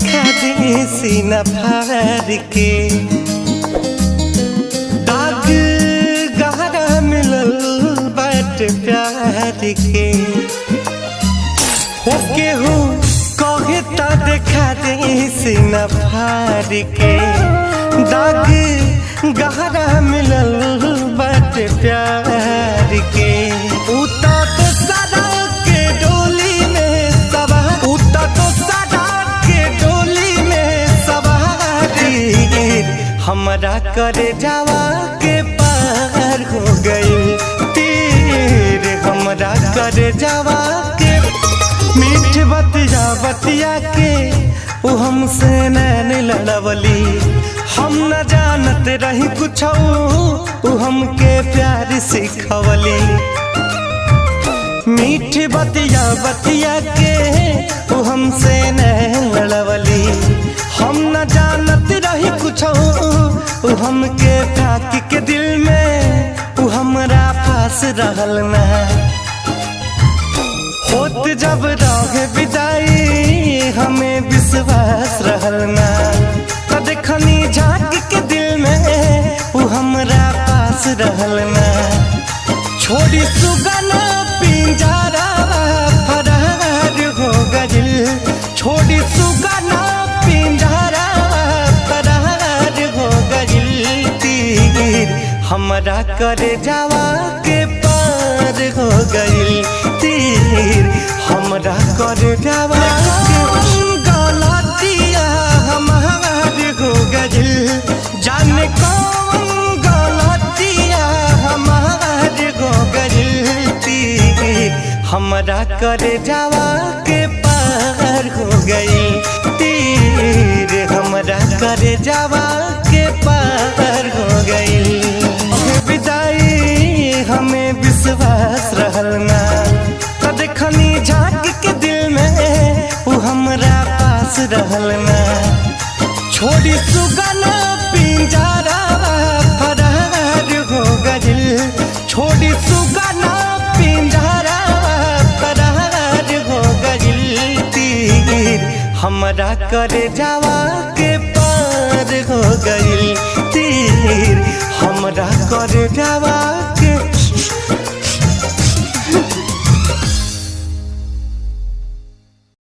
देखा दी सीना फाड़ के दाग गहरा मिलल बाट प्यार के होके हो कहे ता देखा दी सीना फाड़ के दाग गहरा मिलल बाट प्यार के उता तो सदा के डोली में सवार उता तो सदा के डोली में सवारी हमरा करे जावा के पार हो गई तीर हमरा करे जावा के मीठ बतिया बतिया के वो हमसे नैन लड़वली हम न जानते रही कुछ वो हमके प्यार सिखवली मीठ बतिया बतिया के वो हमसे नैन लड़वली हम न जानते रही कुछ वो हमके ताक के दिल में वो हमरा पास रहल ना होत जब रहे विदाई हमें विश्वास रहल ना तो देखनी झांक के दिल में वो हमरा पास रहल ना छोड़ी सुगना पिंजरा फरार हो गइल छोड़ी सुगना पिंजरा फरार हो गइल तीर हमरा करे जावा के पार हो गइल तीर हमरा करे जावा के गलतिया हमार हो गइल जाने कौन गलतिया हमार हो गइल तीर हमरा करे जावा के पार हो गइल तीर हमरा करे जावा के पार हो गइल विदाई हमें विश्वास रहल ना तो देखनी झांक के दिल में वो हमरा पास रहल ना छोड़ी सुगना पिंजरा फरार हो गइल छोड़ी सुगना पिंजरा फरार हो गइल तीर हमरा करे जावा के